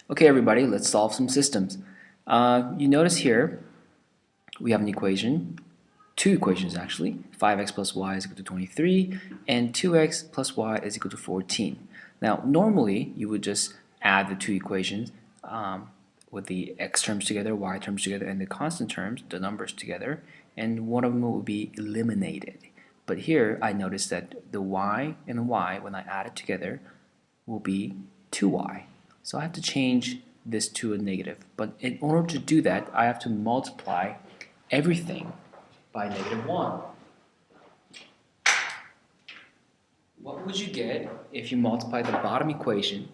Okay, everybody, let's solve some systems. You notice here we have an equation, two equations actually. 5x plus y is equal to 23 and 2x plus y is equal to 14. Now normally you would just add the two equations with the x terms together, y terms together, and the constant terms, the numbers together, and one of them will be eliminated. But here I noticed that the y and the y, when I add it together, will be 2y. So I have to change this to a negative. But in order to do that, I have to multiply everything by -1. What would you get if you multiply the bottom equation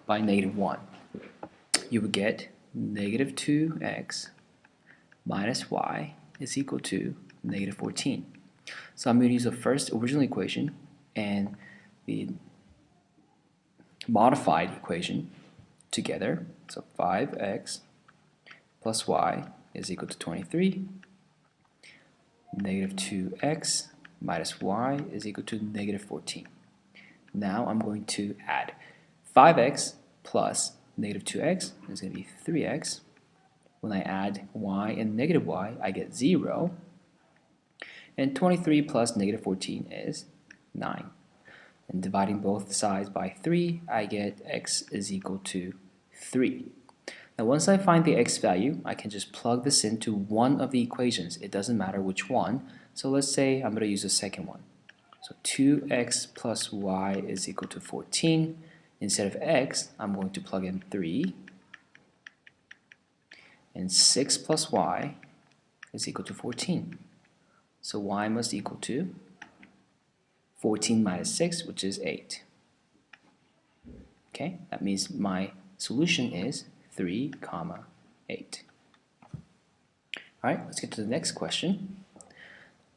by -1? You would get -2x minus y is equal to -14. So I'm going to use the first original equation and the modified equation together. So 5x plus y is equal to 23. -2x minus y is equal to -14. Now I'm going to add 5x plus -2x is going to be 3x. When I add y and -y, I get 0. And 23 plus -14 is 9. And dividing both sides by 3, I get x is equal to 3. Now once I find the x value, I can just plug this into one of the equations. It doesn't matter which one. So let's say I'm going to use the second one. So 2x plus y is equal to 14. Instead of x, I'm going to plug in 3. And 6 plus y is equal to 14. So y must equal to 14 minus 6, which is 8. Okay, that means my solution is 3, 8. Alright, let's get to the next question.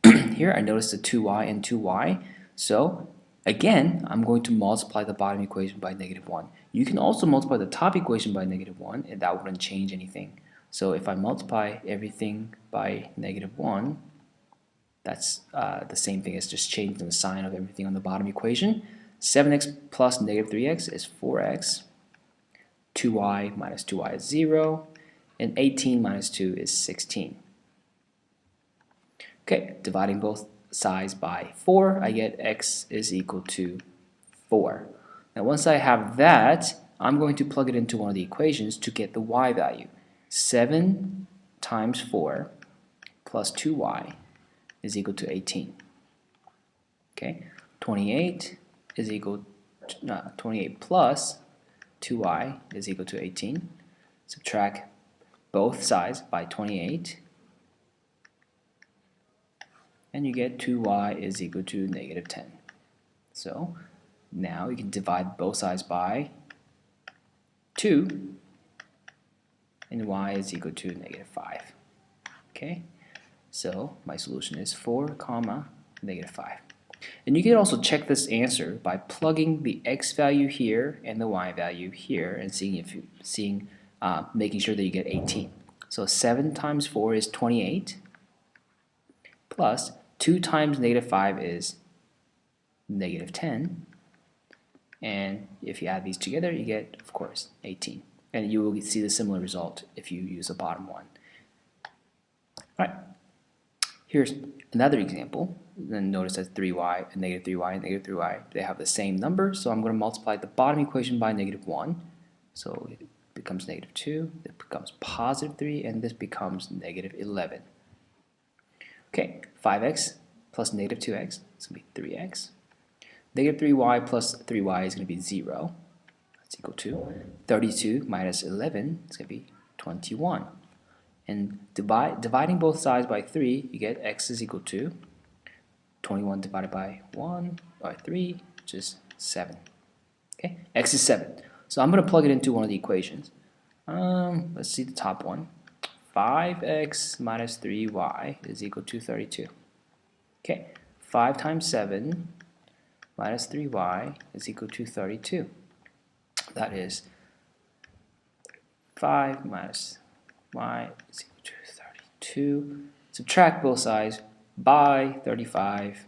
Here I notice the 2y and 2y. So again, I'm going to multiply the bottom equation by -1. You can also multiply the top equation by -1 and that wouldn't change anything. So if I multiply everything by -1, that's the same thing as just changing the sign of everything on the bottom equation. 7x plus -3x is 4x. 2y minus 2y is 0. And 18 minus 2 is 16. Okay, dividing both sides by 4, I get x is equal to 4. Now once I have that, I'm going to plug it into one of the equations to get the y value. 7 times 4 plus 2y is equal to 18. Okay, 28 is equal to 28 plus 2y is equal to 18. Subtract both sides by 28 and you get 2y is equal to -10. So now you can divide both sides by 2 and y is equal to -5. Okay, so my solution is 4, -5. And you can also check this answer by plugging the x value here and the y value here and making sure that you get 18. So 7 times 4 is 28 plus 2 times -5 is -10. And if you add these together, you get, of course, 18. And you will see the similar result if you use the bottom one. Alright, here's another example. Then notice that 3y and -3y and -3y, they have the same number. So I'm going to multiply the bottom equation by -1. So it becomes -2, it becomes +3, and this becomes -11. Okay, 5x plus -2x is going to be 3x. -3y plus 3y is going to be 0. That's equal to 32 minus 11 is going to be 21. And dividing both sides by 3, you get x is equal to 21 divided by 1 or 3, which is 7. Okay, x is 7. So I'm going to plug it into one of the equations. Let's see the top one. 5x minus 3y is equal to 32. Okay, 5 times 7 minus 3y is equal to 32. That is 5 minus y is equal to 32. Subtract both sides by 35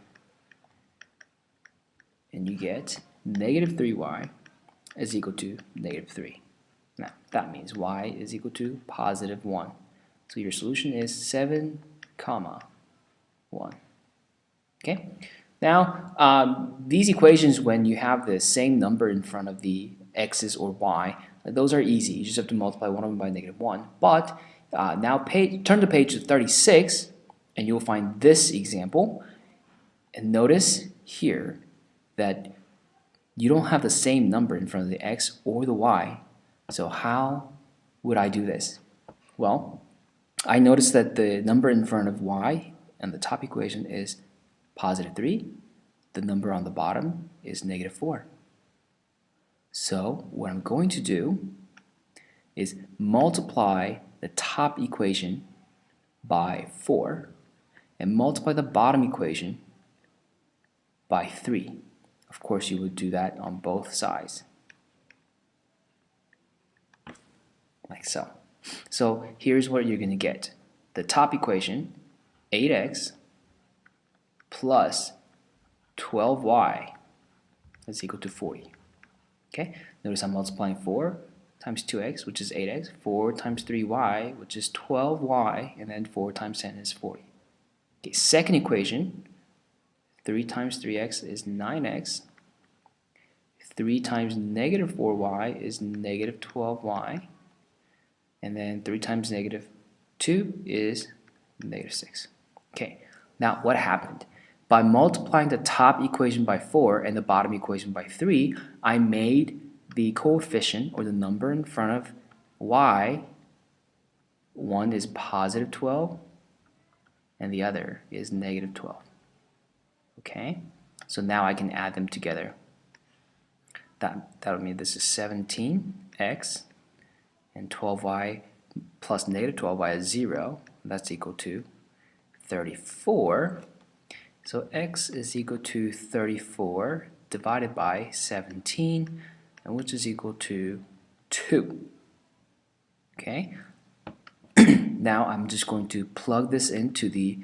and you get -3y is equal to -3. Now, that means y is equal to positive 1. So your solution is 7, comma 1. Okay? Now, these equations, when you have the same number in front of the x's or y, those are easy. You just have to multiply one of them by -1. But now turn the page to 36, and you'll find this example. And notice here that you don't have the same number in front of the x or the y. So how would I do this? Well, I noticed that the number in front of y and the top equation is positive 3. The number on the bottom is -4. So what I'm going to do is multiply the top equation by 4 and multiply the bottom equation by 3. Of course, you would do that on both sides, like so. So here's what you're going to get. The top equation, 8x plus 12y is equal to 40. Okay, notice I'm multiplying 4 times 2x, which is 8x, 4 times 3y, which is 12y, and then 4 times 10 is 40. Okay, second equation, 3 times 3x is 9x, 3 times -4y is -12y, and then 3 times -2 is -6. Okay, now what happened? By multiplying the top equation by 4 and the bottom equation by 3, I made the coefficient, or the number in front of y, one is positive 12 and the other is -12. Okay, so now I can add them together. That would mean this is 17x and 12y plus -12y is 0. That's equal to 34. So x is equal to 34 divided by 17, and which is equal to 2. Okay. Now I'm just going to plug this into the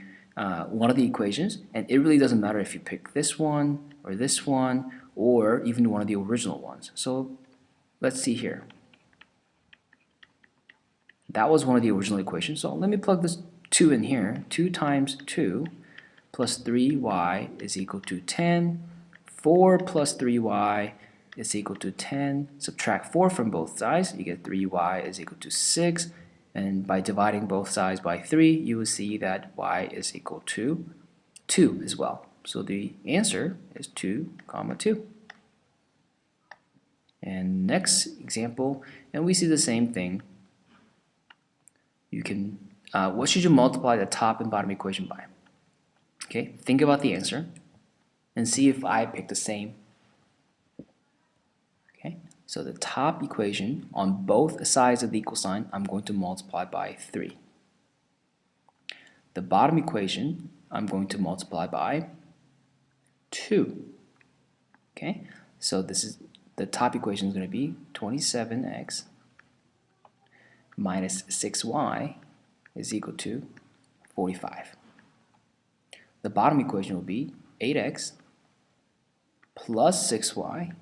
one of the equations, and it really doesn't matter if you pick this one or even one of the original ones. So let's see here. That was one of the original equations, so let me plug this 2 in here. 2 times 2 plus 3y is equal to 10. 4 plus 3y is equal to 10. Subtract 4 from both sides, you get 3y is equal to 6. And by dividing both sides by 3, you will see that y is equal to 2 as well. So the answer is 2, 2. And next example, and we see the same thing. You can, what should you multiply the top and bottom equation by? Okay, think about the answer and see if I pick the same. Okay, so the top equation on both sides of the equal sign, I'm going to multiply by 3. The bottom equation, I'm going to multiply by 2. Okay, so this is the top equation is going to be 27x minus 6y is equal to 45. The bottom equation will be 8x plus 6y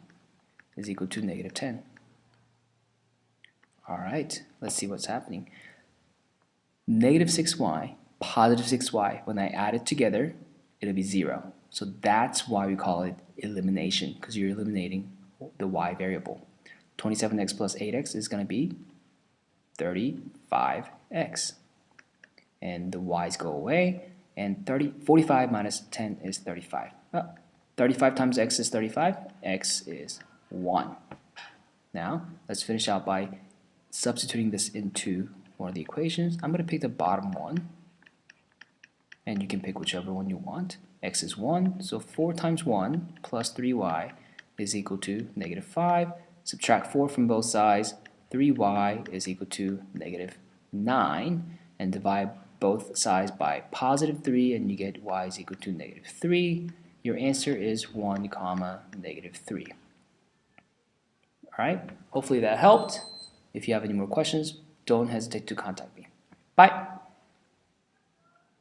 is equal to -10. Alright, let's see what's happening. -6y, positive 6y, when I add it together, it'll be 0. So that's why we call it elimination, because you're eliminating the y variable. 27x plus 8x is going to be 35x. And the y's go away, and 45 minus 10 is 35. 35 times x is 35, x is 1. Now, let's finish out by substituting this into one of the equations. I'm going to pick the bottom one, and you can pick whichever one you want. X is 1, so 4 times 1 plus 3y is equal to -5. Subtract 4 from both sides, 3y is equal to -9, and divide both sides by +3, and you get y is equal to -3. Your answer is 1, -3. Alright, hopefully that helped. If you have any more questions, don't hesitate to contact me. Bye!